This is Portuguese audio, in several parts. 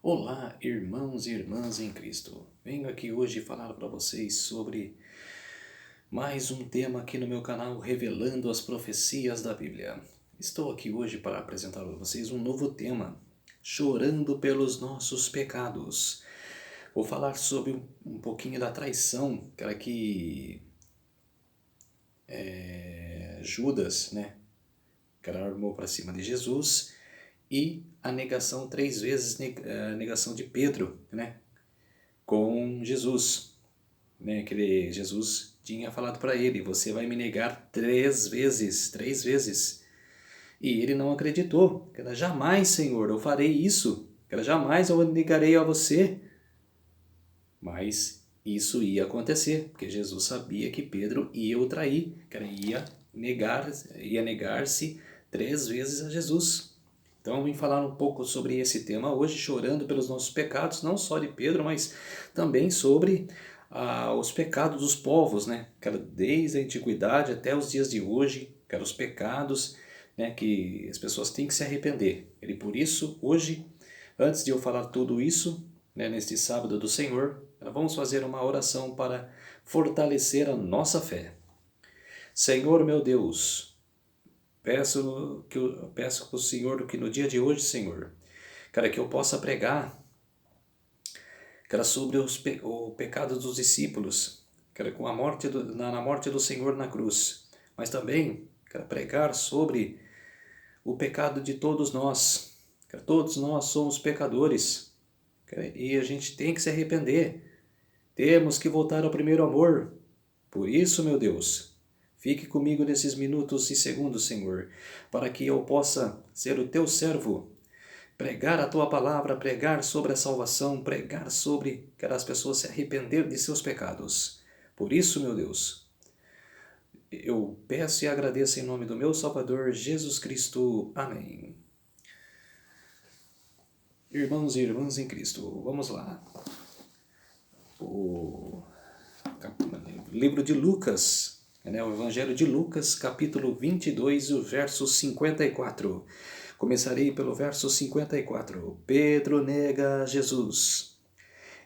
Olá, irmãos e irmãs em Cristo. Venho aqui hoje falar para vocês sobre mais um tema aqui no meu canal, Revelando as Profecias da Bíblia. Estou aqui hoje para apresentar a vocês um novo tema, Chorando pelos Nossos Pecados. Vou falar sobre um pouquinho da traição, que Judas, que ela armou para cima de Jesus, e a negação 3 vezes, a negação de Pedro, com Jesus, que Jesus tinha falado para ele: você vai me negar 3 vezes, 3 vezes. E ele não acreditou, que era jamais, Senhor, eu farei isso, que era jamais eu negarei a você. Mas isso ia acontecer, porque Jesus sabia que Pedro ia o trair, que ele ia negar-se 3 vezes a Jesus. Então eu vim falar um pouco sobre esse tema hoje, chorando pelos nossos pecados, não só de Pedro, mas também sobre os pecados dos povos, desde a antiguidade até os dias de hoje, os pecados, que as pessoas têm que se arrepender. E por isso, hoje, antes de eu falar tudo isso, neste sábado do Senhor, vamos fazer uma oração para fortalecer a nossa fé. Senhor meu Deus, peço para o Senhor que no dia de hoje, Senhor, que eu possa pregar, sobre o pecado dos discípulos, com a morte na morte do Senhor na cruz, mas também pregar sobre o pecado de todos nós. Todos nós somos pecadores, e a gente tem que se arrepender. Temos que voltar ao primeiro amor. Por isso, meu Deus, fique comigo nesses minutos e segundos, Senhor, para que eu possa ser o teu servo, pregar a tua palavra, pregar sobre a salvação, pregar sobre que as pessoas se arrepender de seus pecados. Por isso, meu Deus, eu peço e agradeço em nome do meu Salvador, Jesus Cristo. Amém. Irmãos e irmãs em Cristo, vamos lá. O livro de Lucas, o Evangelho de Lucas, capítulo 22, o verso 54. Começarei pelo verso 54. Pedro nega Jesus.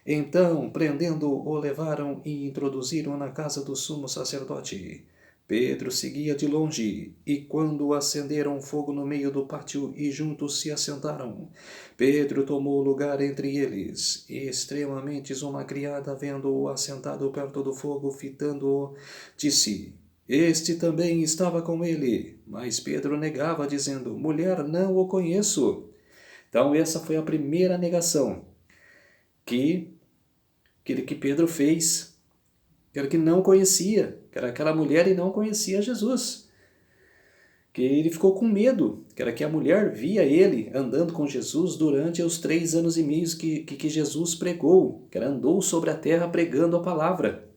Então, prendendo-o, levaram e introduziram na casa do sumo sacerdote. Pedro seguia de longe, e quando acenderam fogo no meio do pátio e juntos se assentaram, Pedro tomou lugar entre eles, e extremamente uma criada, vendo-o assentado perto do fogo, fitando-o, disse: este também estava com ele. Mas Pedro negava, dizendo: mulher, não o conheço. Então essa foi a primeira negação que Pedro fez, que não conhecia, que era aquela mulher e não conhecia Jesus. Que ele ficou com medo, que a mulher via ele andando com Jesus durante os 3 anos e meio que Jesus pregou, andou sobre a terra pregando a palavra.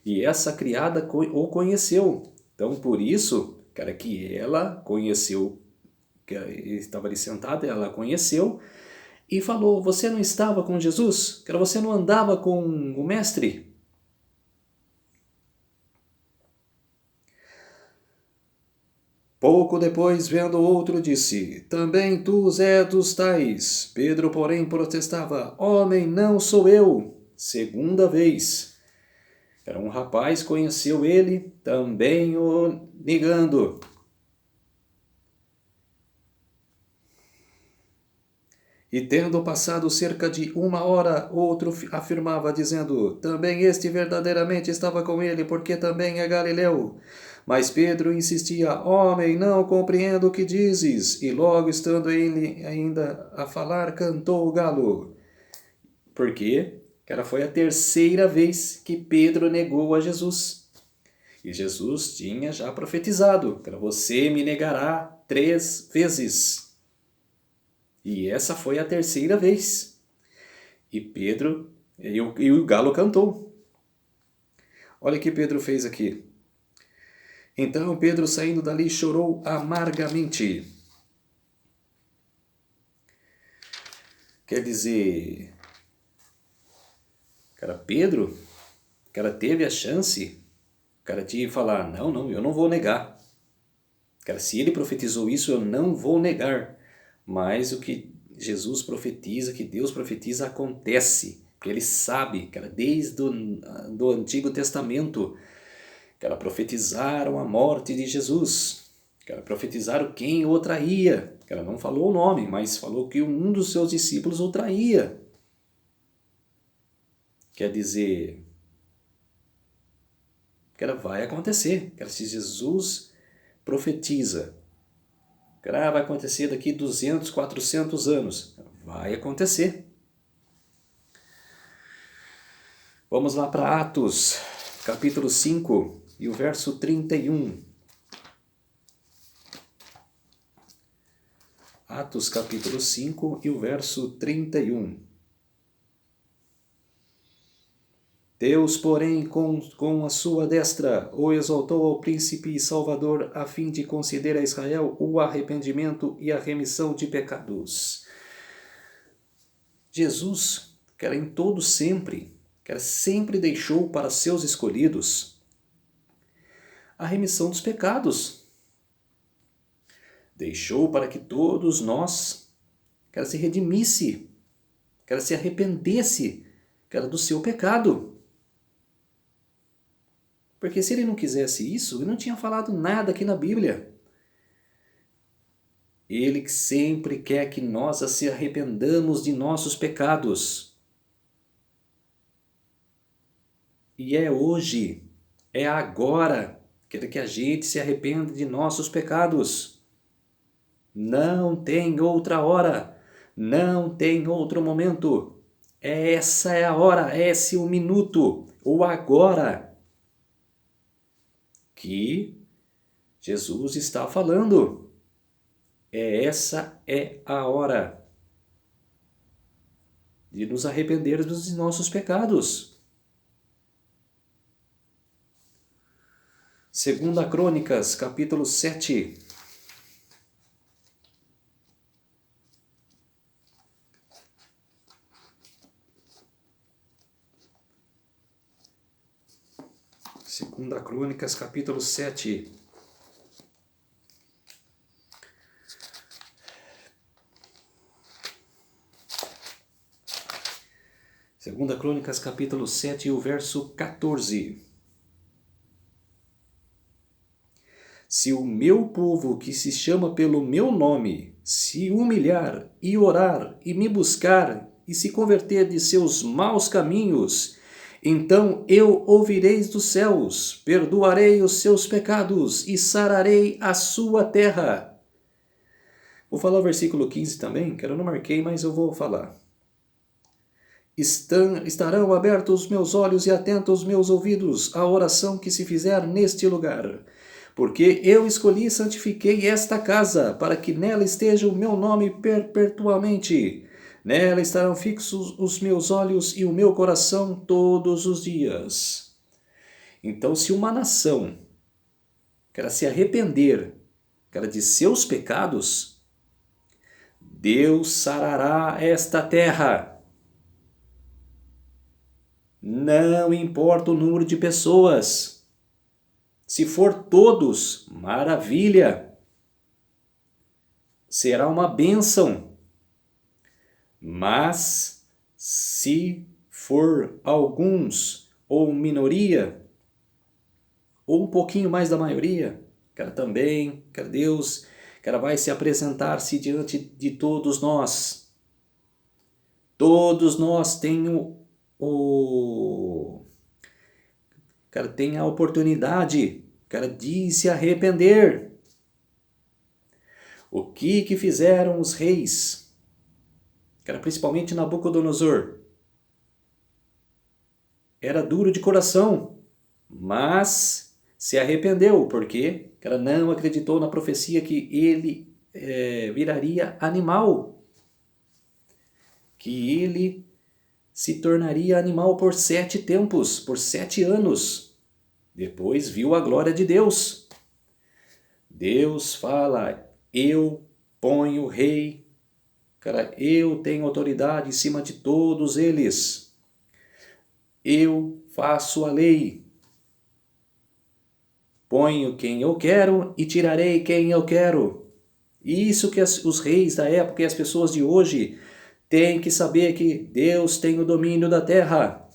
E essa criada o conheceu. Então, por isso, que ela conheceu, que ele estava ali sentado, ela conheceu e falou: você não estava com Jesus? Você não andava com o mestre? Pouco depois, vendo outro, disse: também tu és dos tais. Pedro, porém, protestava: homem, não sou eu. Segunda vez. Um rapaz conheceu ele, também o negando. E tendo passado cerca de 1 hora, outro afirmava, dizendo: também este verdadeiramente estava com ele, porque também é Galileu. Mas Pedro insistia: homem, não compreendo o que dizes. E logo estando ele ainda a falar, cantou o galo. Por quê? Foi a terceira vez que Pedro negou a Jesus. E Jesus tinha já profetizado: você me negará 3 vezes. E essa foi a terceira vez. E Pedro, e o galo cantou. Olha o que Pedro fez aqui. Então Pedro, saindo dali, chorou amargamente. Quer dizer, Pedro, teve a chance, de falar: não, eu não vou negar. Se ele profetizou isso, eu não vou negar. Mas o que Jesus profetiza, que Deus profetiza, acontece. Porque ele sabe, cara, desde do Antigo Testamento, cara, profetizaram a morte de Jesus. Cara, profetizaram quem o traía. Cara, não falou o nome, mas falou que um dos seus discípulos o traía. Quer dizer, cara, vai acontecer. Cara, se Jesus profetiza, cara, vai acontecer daqui 200, 400 anos. Vai acontecer. Vamos lá para Atos, capítulo 5 e o verso 31. Atos, capítulo 5 e o verso 31. Deus, porém, com a sua destra, o exaltou ao príncipe e salvador, a fim de conceder a Israel o arrependimento e a remissão de pecados. Jesus, que era em todo sempre, que era sempre deixou para seus escolhidos a remissão dos pecados. Deixou para que todos nós, que se redimisse, que se arrependesse, que era do seu pecado. Porque se ele não quisesse isso, ele não tinha falado nada aqui na Bíblia. Ele sempre quer que nós se arrependamos de nossos pecados. E é hoje, é agora, que a gente se arrependa de nossos pecados. Não tem outra hora, não tem outro momento. Essa é a hora, esse é o minuto, o agora, que Jesus está falando. Essa é a hora de nos arrependermos dos nossos pecados. 2 Crônicas, capítulo 7. Segunda Crônicas, capítulo 7. Segunda Crônicas, capítulo 7, e o verso 14. Se o meu povo, que se chama pelo meu nome, se humilhar e orar e me buscar e se converter de seus maus caminhos, então eu ouvirei dos céus, perdoarei os seus pecados e sararei a sua terra. Vou falar o versículo 15 também, que eu não marquei, mas eu vou falar. Estarão abertos os meus olhos e atentos os meus ouvidos à oração que se fizer neste lugar. Porque eu escolhi e santifiquei esta casa, para que nela esteja o meu nome perpetuamente. Nela estarão fixos os meus olhos e o meu coração todos os dias. Então, se uma nação quer se arrepender, quer de seus pecados, Deus sarará esta terra. Não importa o número de pessoas. Se for todos, maravilha. Será uma bênção. Mas, se for alguns, ou minoria, ou um pouquinho mais da maioria, cara, também, cara, Deus, cara, vai se apresentar-se diante de todos nós. Todos nós temos cara, tem a oportunidade, cara, de se arrepender. O que fizeram os reis? Cara, principalmente Nabucodonosor. Era duro de coração, mas se arrependeu, porque cara, não acreditou na profecia que ele viraria animal. Que ele se tornaria animal por 7 tempos, por 7 anos. Depois viu a glória de Deus. Deus fala, eu ponho o rei, cara, eu tenho autoridade em cima de todos eles. Eu faço a lei. Ponho quem eu quero e tirarei quem eu quero. Isso que os reis da época e as pessoas de hoje têm que saber que Deus tem o domínio da terra.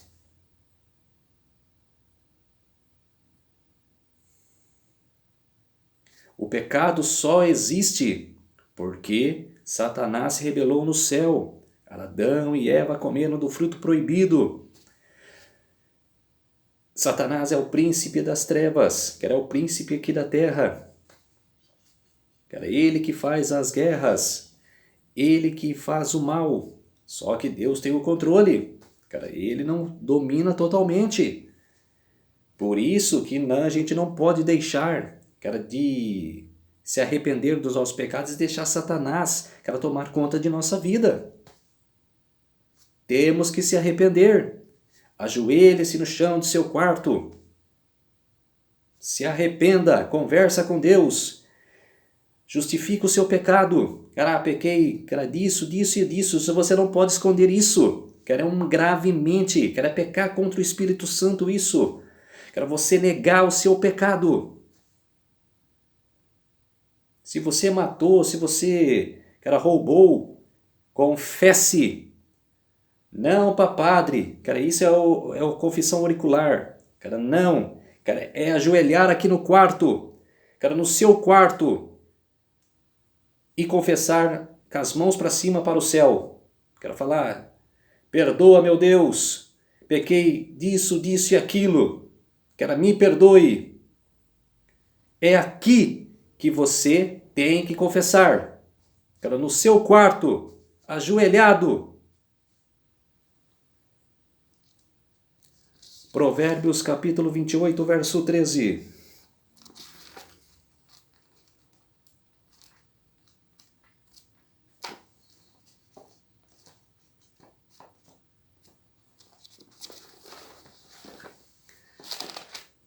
O pecado só existe porque Satanás se rebelou no céu. Adão e Eva comeram do fruto proibido. Satanás é o príncipe das trevas, que era o príncipe aqui da terra. Era ele que faz as guerras, ele que faz o mal. Só que Deus tem o controle. Cara, ele não domina totalmente. Por isso que a gente não pode deixar, cara, de se arrepender dos nossos pecados e deixar Satanás, cara, tomar conta de nossa vida. Temos que se arrepender. Ajoelhe-se no chão do seu quarto. Se arrependa, conversa com Deus. Justifica o seu pecado. Cara, pequei, cara, disso e disso. Você não pode esconder isso. Cara, é gravemente. Cara, é pecar contra o Espírito Santo isso. Cara, você negar o seu pecado. Se você matou, se você, cara, roubou, confesse. Não para padre. Cara, isso é o confissão auricular. Cara, não. Cara, é ajoelhar aqui no quarto. Cara, no seu quarto. E confessar com as mãos para cima para o céu. Quero falar, perdoa, meu Deus, pequei disso e aquilo. Quero, me perdoe. É aqui que você tem que confessar. Quero, no seu quarto, ajoelhado. Provérbios capítulo 28, verso 13.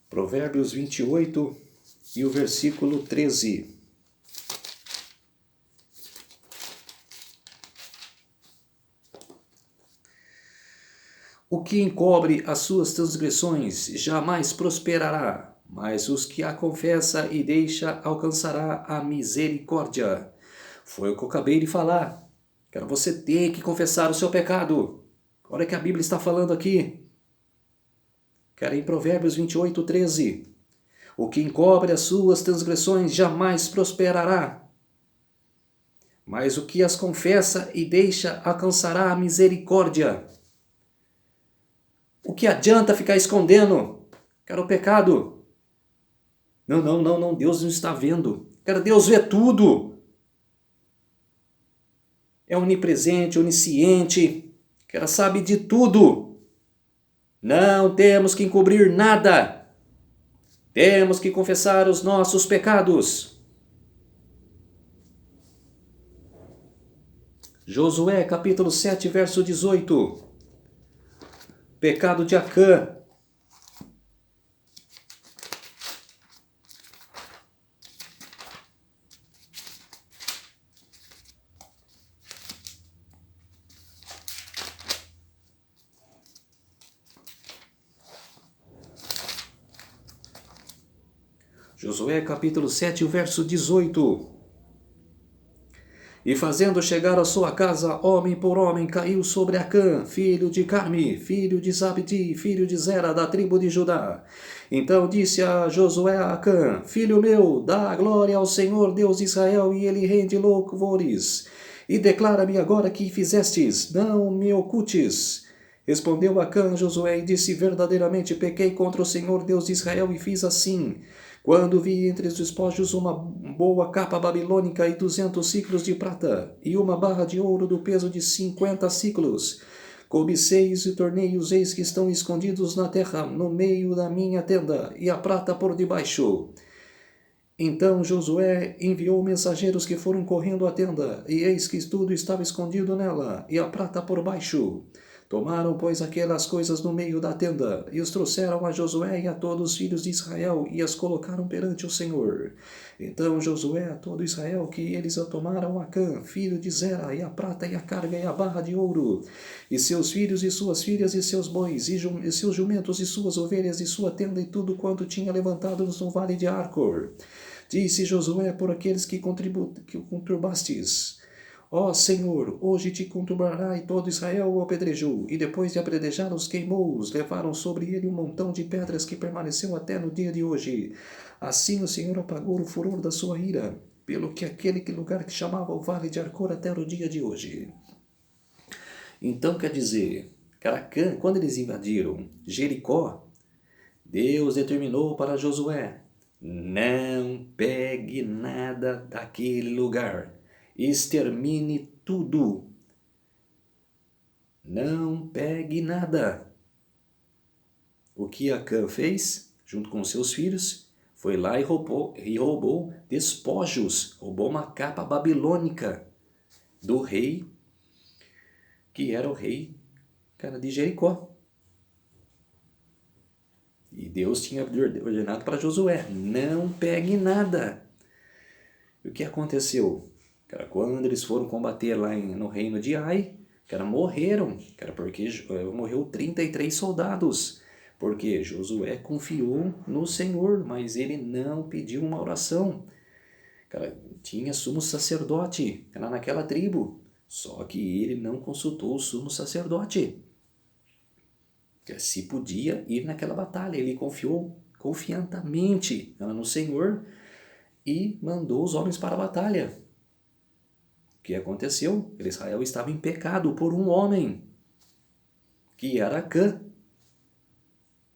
Provérbios 28 e o versículo 13. O que encobre as suas transgressões jamais prosperará, mas os que a confessa e deixa alcançará a misericórdia. Foi o que eu acabei de falar. Cara, você tem que confessar o seu pecado. Olha o que a Bíblia está falando aqui. Cara, em Provérbios 28, 13. O que encobre as suas transgressões jamais prosperará, mas o que as confessa e deixa alcançará a misericórdia. O que adianta ficar escondendo, cara, o pecado? Não, Deus não está vendo. Cara, Deus vê tudo. É onipresente, onisciente, cara, sabe de tudo. Não temos que encobrir nada. Temos que confessar os nossos pecados. Josué capítulo 7, verso 18. Pecado de Acã. Josué capítulo 7, verso 18. E fazendo chegar a sua casa, homem por homem, caiu sobre Acã, filho de Carmi, filho de Zabdi, filho de Zera, da tribo de Judá. Então disse a Josué a Acã, filho meu, dá glória ao Senhor Deus de Israel, e ele rende louvores. E declara-me agora que fizestes, não me ocultes. Respondeu Acã a Josué e disse, verdadeiramente pequei contra o Senhor Deus de Israel e fiz assim. Quando vi entre os despojos uma boa capa babilônica e 200 ciclos de prata, e uma barra de ouro do peso de 50 ciclos, cobicei-os e tornei-os eis que estão escondidos na terra, no meio da minha tenda, e a prata por debaixo. Então Josué enviou mensageiros que foram correndo à tenda, e eis que tudo estava escondido nela, e a prata por baixo. Tomaram, pois, aquelas coisas no meio da tenda, e os trouxeram a Josué e a todos os filhos de Israel, e as colocaram perante o Senhor. Então Josué a todo Israel, que eles a tomaram Acã, filho de Zera, e a prata, e a carga, e a barra de ouro, e seus filhos, e suas filhas, e seus bois, e seus jumentos, e suas ovelhas, e sua tenda, e tudo quanto tinha levantado no vale de Arcor. Disse Josué por aqueles que conturbastes: Ó Senhor, hoje te conturbará, e todo Israel o apedrejou, e depois de apedrejá-los queimou-os, levaram sobre ele um montão de pedras que permaneceu até no dia de hoje. Assim o Senhor apagou o furor da sua ira, pelo que aquele lugar que chamava o Vale de Arcor até o dia de hoje. Então quer dizer, quando eles invadiram Jericó, Deus determinou para Josué: não pegue nada daquele lugar, extermine tudo, não pegue nada. O que Acã fez, junto com seus filhos, foi lá e roubou despojos, roubou uma capa babilônica do rei, que era o rei de Jericó. E Deus tinha ordenado para Josué: não pegue nada. E o que aconteceu? Quando eles foram combater lá no reino de Ai, morreram, porque morreu 33 soldados, porque Josué confiou no Senhor, mas ele não pediu uma oração. Tinha sumo sacerdote lá naquela tribo, só que ele não consultou o sumo sacerdote, se podia ir naquela batalha. Ele confiou confiantamente no Senhor e mandou os homens para a batalha. O que aconteceu? Israel estava em pecado por um homem, que era Acã.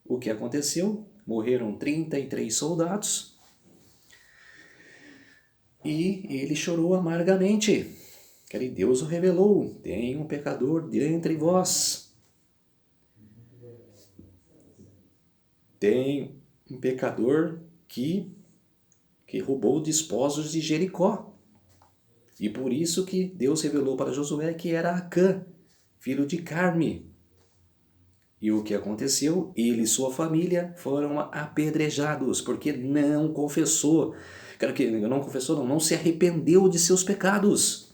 O que aconteceu? Morreram 33 soldados e ele chorou amargamente. E Deus o revelou: tem um pecador dentre vós. Tem um pecador que roubou despojos de Jericó. E por isso que Deus revelou para Josué que era Acã, filho de Carme. E o que aconteceu? Ele e sua família foram apedrejados, porque não confessou. Não se arrependeu de seus pecados.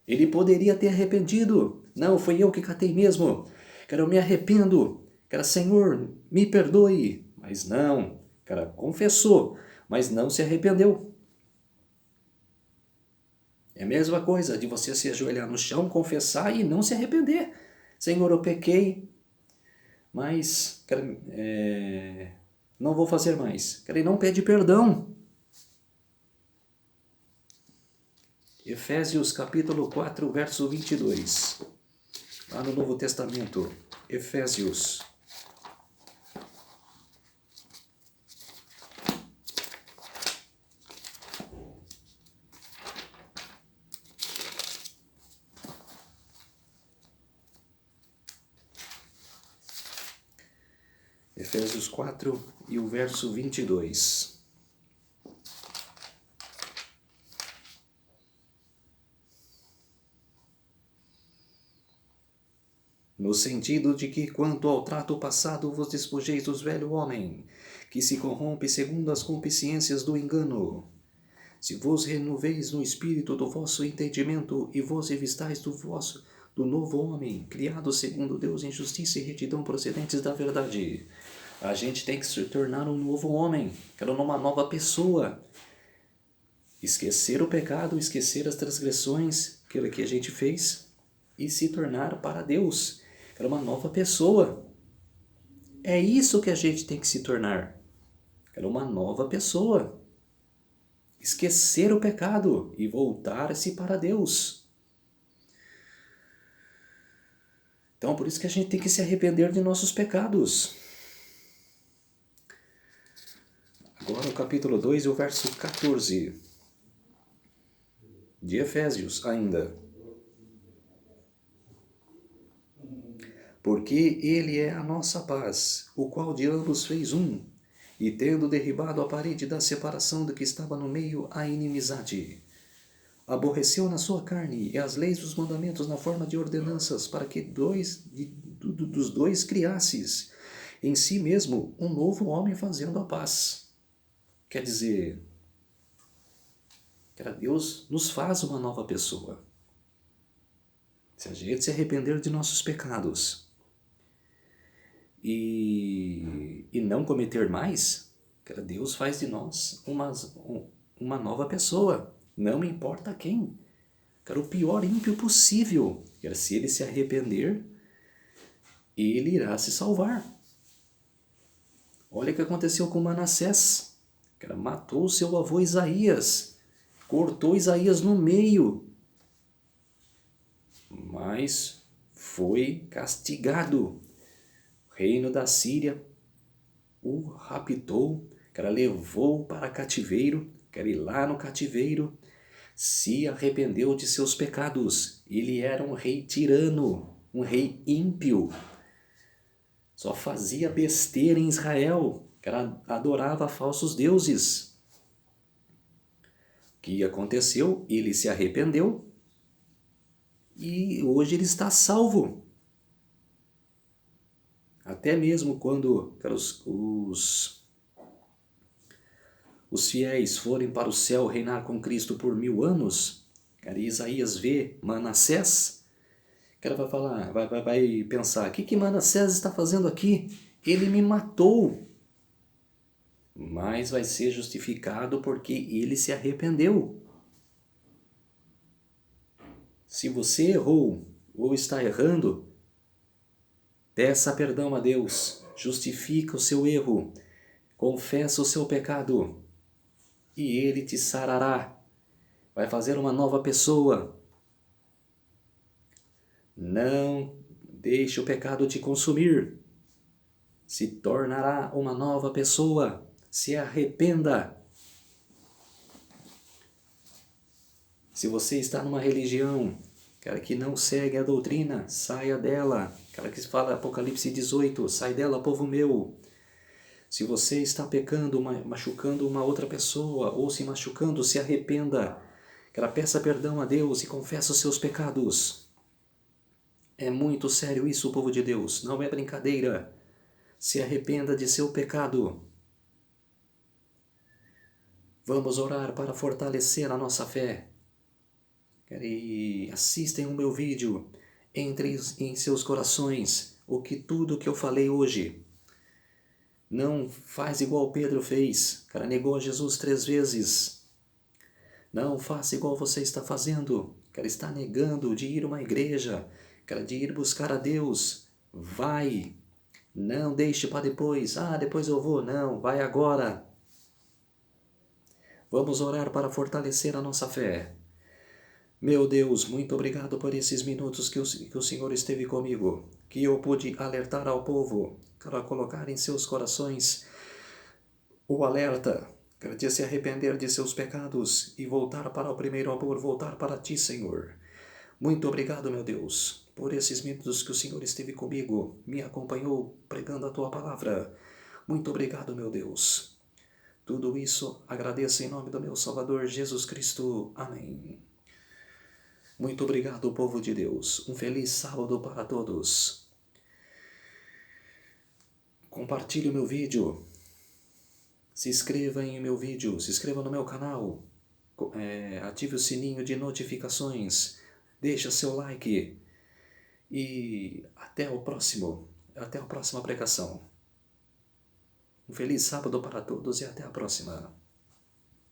Ele poderia ter arrependido. Não, foi eu que catei mesmo. Eu me arrependo. Senhor, me perdoe. Mas não, confessou, mas não se arrependeu. É a mesma coisa de você se ajoelhar no chão, confessar e não se arrepender. Senhor, eu pequei, mas não vou fazer mais. Ele não pede perdão. Efésios capítulo 4, verso 22. Lá no Novo Testamento. Efésios. Efésios 4 e o verso 22. No sentido de que, quanto ao trato passado, vos despojeis dos velho homem, que se corrompe segundo as concupiscências do engano. Se vos renoveis no espírito do vosso entendimento e vos revistais do novo homem, criado segundo Deus em justiça e retidão procedentes da verdade. A gente tem que se tornar um novo homem, uma nova pessoa. Esquecer o pecado, esquecer as transgressões, aquilo que a gente fez, e se tornar para Deus. Uma nova pessoa. É isso que a gente tem que se tornar. Uma nova pessoa. Esquecer o pecado e voltar-se para Deus. Então, por isso que a gente tem que se arrepender de nossos pecados. Agora o capítulo 2 e o verso 14. De Efésios ainda. Porque ele é a nossa paz, o qual de ambos fez um, e tendo derribado a parede da separação do que estava no meio, a inimizade. Aborreceu na sua carne e as leis dos mandamentos na forma de ordenanças, para que dos dois criasses em si mesmo um novo homem fazendo a paz. Quer dizer, Deus nos faz uma nova pessoa. Se a gente se arrepender de nossos pecados e não cometer mais, Deus faz de nós uma nova pessoa, não me importa quem. Quero o pior ímpio possível. Quero, se ele se arrepender, ele irá se salvar. Olha o que aconteceu com Manassés. Cara, matou seu avô Isaías, cortou Isaías no meio, mas foi castigado. O reino da Síria o raptou, cara, levou para cativeiro, quer ir lá no cativeiro, se arrependeu de seus pecados. Ele era um rei tirano, um rei ímpio. Só fazia besteira em Israel, que adorava falsos deuses. O que aconteceu? Ele se arrependeu e hoje ele está salvo. Até mesmo quando os fiéis forem para o céu reinar com Cristo por 1000 anos, cara, Isaías vê Manassés, o cara vai falar, vai pensar, o que Manassés está fazendo aqui? Ele me matou. Mas vai ser justificado porque ele se arrependeu. Se você errou ou está errando, peça perdão a Deus, justifica o seu erro, confessa o seu pecado e ele te sarará, vai fazer uma nova pessoa. Não deixe o pecado te consumir, se tornará uma nova pessoa, se arrependa. Se você está numa religião, cara, que não segue a doutrina, saia dela. Cara que fala Apocalipse 18, sai dela, povo meu. Se você está pecando, machucando uma outra pessoa, ou se machucando, se arrependa. Cara, peça perdão a Deus e confessa os seus pecados. É muito sério isso, povo de Deus, não é brincadeira. Se arrependa de seu pecado. Vamos orar para fortalecer a nossa fé. E assistem o meu vídeo, entre em seus corações tudo que eu falei hoje. Não faz igual Pedro fez, cara, negou Jesus 3 vezes. Não faça igual você está fazendo, cara, está negando de ir a uma igreja, cara, de ir buscar a Deus. Vai, não deixe para depois, depois eu vou, não, vai agora. Vamos orar para fortalecer a nossa fé. Meu Deus, muito obrigado por esses minutos que o Senhor esteve comigo, que eu pude alertar ao povo, para colocar em seus corações o alerta, de se arrepender de seus pecados e voltar para o primeiro amor, voltar para Ti, Senhor. Muito obrigado, meu Deus, por esses minutos que o Senhor esteve comigo, me acompanhou pregando a Tua palavra. Muito obrigado, meu Deus. Tudo isso agradeço em nome do meu Salvador Jesus Cristo. Amém. Muito obrigado, povo de Deus. Um feliz sábado para todos. Compartilhe o meu vídeo. Se inscreva em meu vídeo. Se inscreva no meu canal. Ative o sininho de notificações. Deixa seu like. E até o próximo. Até a próxima pregação. Um feliz sábado para todos e até a próxima.